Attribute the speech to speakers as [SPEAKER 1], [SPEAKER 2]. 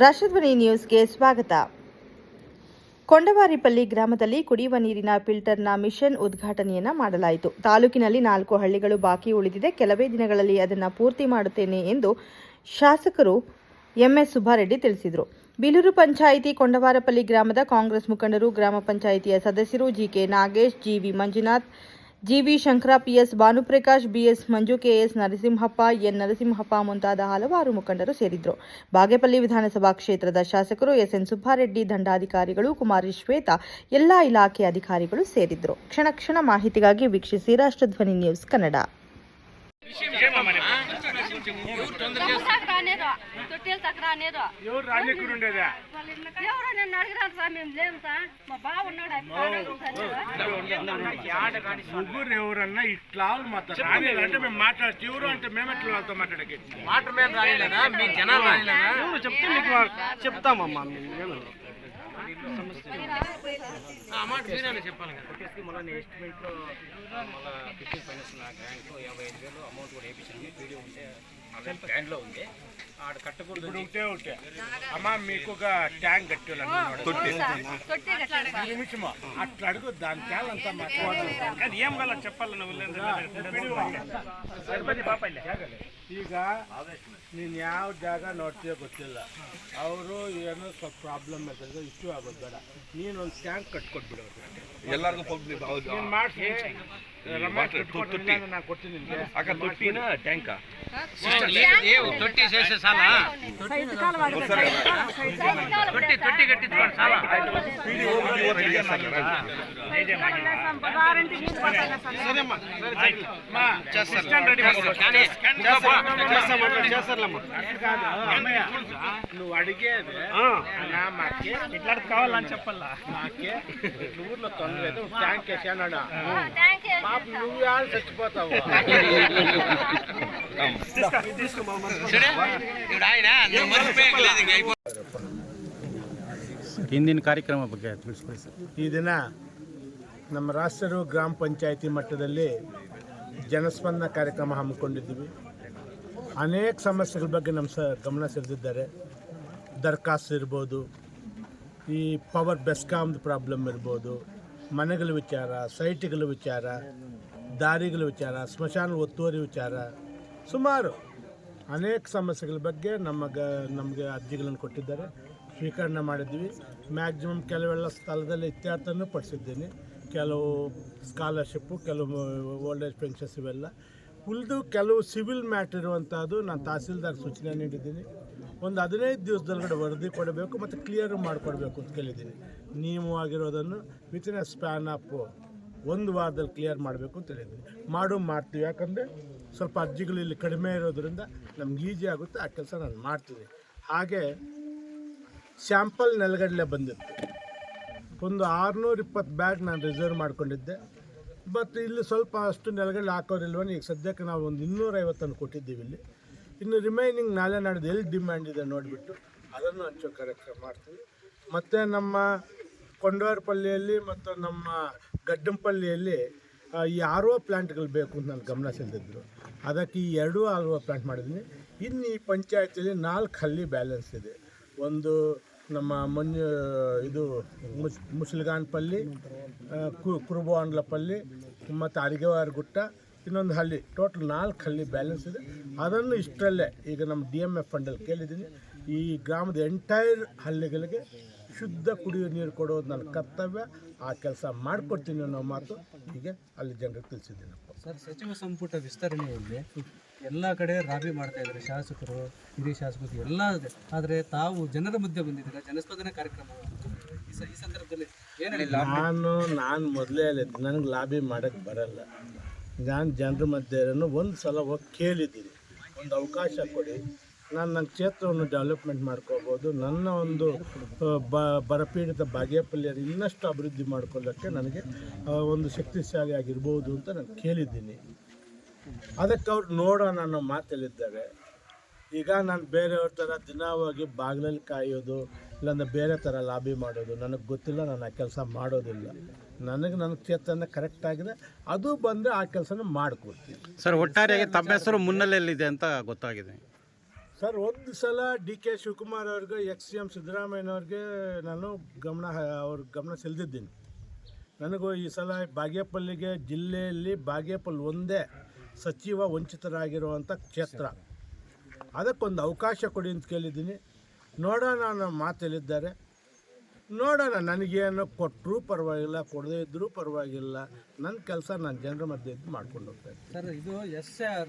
[SPEAKER 1] ರಾಷ್ಟ್ರಧ್ವನಿ ನ್ಯೂಸ್ಗೆ ಸ್ವಾಗತ. ಕೊಂಡವಾರಿಪಲ್ಲಿ ಗ್ರಾಮದಲ್ಲಿ ಕುಡಿಯುವ ನೀರಿನ ಫಿಲ್ಟರ್ನ ಮಿಷನ್ ಉದ್ಘಾಟನೆಯನ್ನ ಮಾಡಲಾಯಿತು. ತಾಲೂಕಿನಲ್ಲಿ 4 ಹಳ್ಳಿಗಳು ಬಾಕಿ ಉಳಿದಿದೆ. ಕೆಲವೇ ದಿನಗಳಲ್ಲಿ ಅದನ್ನು ಪೂರ್ತಿ ಮಾಡುತ್ತೇನೆ ಎಂದು ಶಾಸಕರು ಎಂಎಸ್ ಸುಬ್ಬಾರೆಡ್ಡಿ ತಿಳಿಸಿದರು. ಬೀಲೂರು ಪಂಚಾಯಿತಿ ಕೊಂಡವಾರಪಲ್ಲಿ ಗ್ರಾಮದ ಕಾಂಗ್ರೆಸ್ ಮುಖಂಡರು, ಗ್ರಾಮ ಪಂಚಾಯಿತಿಯ ಸದಸ್ಯರು G K Nagesh, G V Manjunath, G V Shankara, P S Bhanuprakash, B S Manju, K S Narasimhappa, N Narasimhappa ಮುಂತಾದ ಹಲವಾರು ಮುಖಂಡರು ಸೇರಿದ್ದರು. ಬಾಗೇಪಲ್ಲಿ ವಿಧಾನಸಭಾ ಕ್ಷೇತ್ರದ ಶಾಸಕರು ಎಸ್ಎನ್ ಸುಬ್ಬಾರೆಡ್ಡಿ, ದಂಡಾಧಿಕಾರಿಗಳು ಕುಮಾರಿ ಶ್ವೇತಾ, ಎಲ್ಲಾ ಇಲಾಖೆ ಅಧಿಕಾರಿಗಳು ಸೇರಿದ್ದರು. ಕ್ಷಣ ಕ್ಷಣ ಮಾಹಿತಿಗಾಗಿ ವೀಕ್ಷಿಸಿ ರಾಷ್ಟ್ರಧ್ವನಿ ನ್ಯೂಸ್ ಕನ್ನಡ.
[SPEAKER 2] ఎవరన్నా ఇట్లా మాట్లాడుతూ అంటే మేమెట్లా వాళ్ళతో మాట్లాడకి మాట మేము రాయలేదా మీ జనాలు రాయలేదా చెప్తే మీకు చెప్తామమ్మా అమౌంట్ మీరే చెప్పాలి కదా. మళ్ళీ ఎస్టిమేట్లో మళ్ళీ 15 ఫైనాన్స్ గ్రాంట్ 55,000 అమౌంట్ కూడా వేయించాను. వీడియో ఉంటే గ్రాండ్లో ఉంది ఆడ కట్టకూడదు. ఉంటే అమ్మా మీకు ఒక ట్యాంక్ కట్టాలి నిమిషమా అట్లా అడుగు దాని క్యాలంతా మాట్లాడాలి. కానీ ఏం కాల చెప్పాలి నువ్వు ಈಗ ನೀನು ಯಾವ ಜಾಗ ನೋಡ್ತೀಯೋ ಗೊತ್ತಿಲ್ಲ. ಅವರು ಏನೋ ಸ್ವಲ್ಪ ಪ್ರಾಬ್ಲಮ್ ಇರ್ತದೆ, ಇಶ್ಯೂ ಆಗೋದು ಬೇಡ. ನೀನು ಒಂದು ಟ್ಯಾಂಕ್ ಕಟ್ಕೊಟ್ಬಿಡು ಎಲ್ಲರಿಗೂ ಮಾಡಿಸಿ. ನಾನು ಕೊಡ್ತೀನಿ ತೊಟ್ಟಿನ ಟ್ಯಾಂಕ ತೊಟ್ಟಿ ಸೇರಿಸಿ ಸಾಲ ತೊಟ್ಟಿ ಕಟ್ಟಿದ್ಕೊಂಡು ಸಾಲ నువ్వు అడిగేది మాకి ఇట్లా కావాలని చెప్పాలా. మాకి ఊర్లో తొందర ట్యాంక్ వేసాడు నువ్వు వాళ్ళు చచ్చిపోతావు.
[SPEAKER 3] ಹಿಂದಿನ ಕಾರ್ಯಕ್ರಮ ಬಗ್ಗೆ ತಿಳಿಸ್ಕೊಡಿ ಸರ್.
[SPEAKER 2] ಈ ದಿನ ನಮ್ಮ ರಾಷ್ಟ್ರೀಯ ಗ್ರಾಮ ಪಂಚಾಯಿತಿ ಮಟ್ಟದಲ್ಲಿ ಜನಸ್ಪಂದನ ಕಾರ್ಯಕ್ರಮ ಹಮ್ಮಿಕೊಂಡಿದ್ದೀವಿ. ಅನೇಕ ಸಮಸ್ಯೆಗಳ ಬಗ್ಗೆ ನಮ್ಮ ಗಮನ ಸೆಳೆದಿದ್ದಾರೆ. ದರ್ಖಾಸ್ತು ಇರ್ಬೋದು, ಈ ಪವರ್ ಬೆಸ್ಕಾಮ್ದು ಪ್ರಾಬ್ಲಮ್ ಇರ್ಬೋದು, ಮನೆಗಳ ವಿಚಾರ, ಸೈಟ್ಗಳ ವಿಚಾರ, ದಾರಿಗಳ ವಿಚಾರ, ಸ್ಮಶಾನ ಒತ್ತುವರಿ ವಿಚಾರ, ಸುಮಾರು ಅನೇಕ ಸಮಸ್ಯೆಗಳ ಬಗ್ಗೆ ನಮಗೆ ಅರ್ಜಿಗಳನ್ನು ಕೊಟ್ಟಿದ್ದಾರೆ. ಸ್ವೀಕರಣೆ ಮಾಡಿದ್ವಿ. ಮ್ಯಾಕ್ಸಿಮಮ್ ಕೆಲವೆಲ್ಲ ಸ್ಥಳದಲ್ಲಿ ಇತ್ಯರ್ಥನೂ ಪಡಿಸಿದ್ದೀನಿ. ಕೆಲವು ಸ್ಕಾಲರ್ಶಿಪ್ಪು, ಕೆಲವು ಓಲ್ಡ್ ಏಜ್ ಪೆನ್ಷನ್ಸ್ ಇವೆಲ್ಲ ಉಳಿದು ಕೆಲವು ಸಿವಿಲ್ ಮ್ಯಾಟ್ರ್ ಇರುವಂಥದ್ದು ನಾನು ತಹಸೀಲ್ದಾರ್ ಸೂಚನೆ ನೀಡಿದ್ದೀನಿ. ಒಂದು 15 ದಿವಸದೊಳಗಡೆ ವರದಿ ಕೊಡಬೇಕು ಮತ್ತು ಕ್ಲಿಯರ್ ಮಾಡಿಕೊಡ್ಬೇಕು ಅಂತ ಕೇಳಿದ್ದೀನಿ. ನಿಯಮವಾಗಿರೋದನ್ನು ವಿತಿನ್ ಎ ಸ್ಪ್ಯಾನ್ ಆಫ್ 1 ವಾರದಲ್ಲಿ ಕ್ಲಿಯರ್ ಮಾಡಬೇಕು ಅಂತ ಹೇಳಿದ್ದೀನಿ. ಮಾಡ್ತೀವಿ. ಯಾಕಂದರೆ ಸ್ವಲ್ಪ ಅರ್ಜಿಗಳು ಇಲ್ಲಿ ಕಡಿಮೆ ಇರೋದ್ರಿಂದ ನಮ್ಗೆ ಈಸಿ ಆಗುತ್ತೆ. ಆ ಕೆಲಸ ನಾನು ಮಾಡ್ತೀನಿ. ಹಾಗೆ ಸ್ಯಾಂಪಲ್ ನೆಲಗಡಲೆ ಬಂದಿತ್ತು. ಒಂದು 620 ಬ್ಯಾಗ್ ನಾನು ರಿಸರ್ವ್ ಮಾಡ್ಕೊಂಡಿದ್ದೆ. ಬಟ್ ಇಲ್ಲಿ ಸ್ವಲ್ಪ ಅಷ್ಟು ನೆಲಗಡಲೆ ಹಾಕೋರಿಲ್ವೋ. ಈಗ ಸದ್ಯಕ್ಕೆ ನಾವು ಒಂದು 250 ಕೊಟ್ಟಿದ್ದೀವಿ. ಇಲ್ಲಿ ಇನ್ನು ರಿಮೈನಿಂಗ್ ನಾಳೆ ನಾಡಿದ್ದು ಎಲ್ಲಿ ಡಿಮ್ಯಾಂಡ್ ಇದೆ ನೋಡಿಬಿಟ್ಟು ಅದನ್ನು ಹಂಚೋ ಕಾರ್ಯಕ್ರಮ ಮಾಡ್ತೀವಿ. ಮತ್ತು ನಮ್ಮ ಕೊಂಡವಾರಪಲ್ಲಿಯಲ್ಲಿ ಮತ್ತು ನಮ್ಮ ಗಡ್ಡಂಪಲ್ಲಿಯಲ್ಲಿ ಈ RO ಪ್ಲ್ಯಾಂಟ್ಗಳು ಬೇಕು ಅಂತ ನಾನು ಗಮನ ಸೆಳೆದಿದ್ದರು. ಅದಕ್ಕೆ ಈ 2 RO ಪ್ಲ್ಯಾಂಟ್ ಮಾಡಿದ್ದೀನಿ. ಇನ್ನು ಈ ಪಂಚಾಯತಿಯಲ್ಲಿ 4 ಹಳ್ಳಿ ಬ್ಯಾಲೆನ್ಸ್ ಇದೆ. ಒಂದು ನಮ್ಮ ಮುಸಲ್ಗಾನ್ಪಲ್ಲಿ, ಕುರುಬಾಂಡ್ಲಪಲ್ಲಿ ಮತ್ತು ಅರಿಗೆವಾರಗುಟ್ಟ, ಇನ್ನೊಂದು ಹಳ್ಳಿ, ಟೋಟಲ್ 4 ಹಳ್ಳಿ ಬ್ಯಾಲೆನ್ಸ್ ಇದೆ. ಅದನ್ನು ಇಷ್ಟರಲ್ಲೇ ಈಗ ನಮ್ಮ DMF ಫಂಡಲ್ಲಿ ಕೇಳಿದ್ದೀನಿ. ಈ ಗ್ರಾಮದ ಎಂಟೈರ್ ಹಳ್ಳಿಗಳಿಗೆ ಶುದ್ಧ ಕುಡಿಯುವ ನೀರು ಕೊಡೋದು ನನ್ನ ಕರ್ತವ್ಯ. ಆ ಕೆಲಸ ಮಾಡಿಕೊಡ್ತೀನಿ ಅನ್ನೋ ಮಾತು ಹೀಗೆ ಅಲ್ಲಿ ಜನರಿಗೆ ತಿಳಿಸಿದ್ದೀನಪ್ಪ.
[SPEAKER 4] ಸರ್, ಸಚಿವ ಸಂಪುಟ ವಿಸ್ತರಣೆಯಲ್ಲಿ ಎಲ್ಲ ಕಡೆ ರಾಬಿ ಮಾಡ್ತಾ ಇದ್ದಾರೆ ಶಾಸಕರು, ಹಿರಿಯ ಶಾಸಕರು ಎಲ್ಲ. ಆದರೆ ತಾವು ಜನರ ಮಧ್ಯೆ ಬಂದಿದ್ದೀರಾ, ಜನಸ್ಪಂದನೆ ಕಾರ್ಯಕ್ರಮ ಈ ಸಂದರ್ಭದಲ್ಲಿ
[SPEAKER 2] ನಾನು ಮೊದಲೇ ಹೇಳಿದ್ದು ನನಗೆ ಲಾಬಿ ಮಾಡೋಕ್ಕೆ ಬರಲ್ಲ. ನಾನು ಜನರ ಮಧ್ಯೆ ಒಂದು ಸಲ ಹೋಗಿ ಕೇಳಿದ್ದೀನಿ, ಒಂದು ಅವಕಾಶ ಕೊಡಿ, ನಾನು ನನ್ನ ಕ್ಷೇತ್ರವನ್ನು ಡೆವಲಪ್ಮೆಂಟ್ ಮಾಡ್ಕೋಬೋದು, ನನ್ನ ಒಂದು ಬರಪೀಡಿತ ಬಾಗೇಪಲ್ಲಿಯನ್ನು ಇನ್ನಷ್ಟು ಅಭಿವೃದ್ಧಿ ಮಾಡ್ಕೊಳ್ಳೋಕ್ಕೆ ನನಗೆ ಒಂದು ಶಕ್ತಿಶಾಲಿ ಆಗಿರ್ಬೋದು ಅಂತ ನಾನು ಕೇಳಿದ್ದೀನಿ. ಅದಕ್ಕೆ ಅವ್ರು ನೋಡೋಣ ಅನ್ನೋ ಮಾತಲ್ಲಿದ್ದಾರೆ. ಈಗ ನಾನು ಬೇರೆಯವ್ರ ಥರ ದಿನ ಹೋಗಿ ಬಾಗಿಲಲ್ಲಿ ಕಾಯೋದು, ಇಲ್ಲಾಂದರೆ ಬೇರೆ ಥರ ಲಾಬಿ ಮಾಡೋದು ನನಗೆ ಗೊತ್ತಿಲ್ಲ. ನಾನು ಆ ಕೆಲಸ ಮಾಡೋದಿಲ್ಲ. ನನ್ನ ಕ್ಷೇತ್ರನ ಕರೆಕ್ಟ್ ಆಗಿದೆ, ಅದು ಬಂದರೆ ಆ ಕೆಲಸನ ಮಾಡಿಕೊಡ್ತೀನಿ.
[SPEAKER 3] ಸರ್, ಒಟ್ಟಾರೆಯಾಗಿ ತಮ್ಮ ಹೆಸರು ಮುನ್ನೆಲೆಯಲ್ಲಿದೆ ಅಂತ ಗೊತ್ತಾಗಿದೆ.
[SPEAKER 2] ಸರ್, ಒಂದು ಸಲ ಡಿ ಕೆ ಶಿವಕುಮಾರ್ ಅವ್ರಿಗೆ ಎಂ ಸಿದ್ದರಾಮಯ್ಯನವ್ರಿಗೆ ನಾನು ಅವ್ರ ಗಮನ ಸೆಳೆದಿದ್ದೀನಿ. ನನಗೂ ಈ ಸಲ ಬಾಗೇಪಲ್ಲಿಗೆ ಜಿಲ್ಲೆಯಲ್ಲಿ ಬಾಗೇಪಲ್ಲಿ ಒಂದೇ ಸಚಿವ ವಂಚಿತರಾಗಿರುವಂಥ ಕ್ಷೇತ್ರ, ಅದಕ್ಕೊಂದು ಅವಕಾಶ ಕೊಡಿ ಅಂತ ಕೇಳಿದ್ದೀನಿ. ನೋಡೋಣ, ನನ್ನ ಮಾತಲ್ಲಿದ್ದಾರೆ. ನೋಡೋಣ, ನನಗೇನು ಕೊಟ್ಟರೂ ಪರವಾಗಿಲ್ಲ, ಕೊಡದೇ ಇದ್ದರೂ ಪರವಾಗಿಲ್ಲ. ನನ್ನ ಕೆಲಸ ನಾನು ಜನರ ಮಧ್ಯೆ ಮಾಡ್ಕೊಂಡು ಹೋಗ್ತಾ ಇದ್ದೀನಿ.
[SPEAKER 4] ಸರ್, ಇದು SR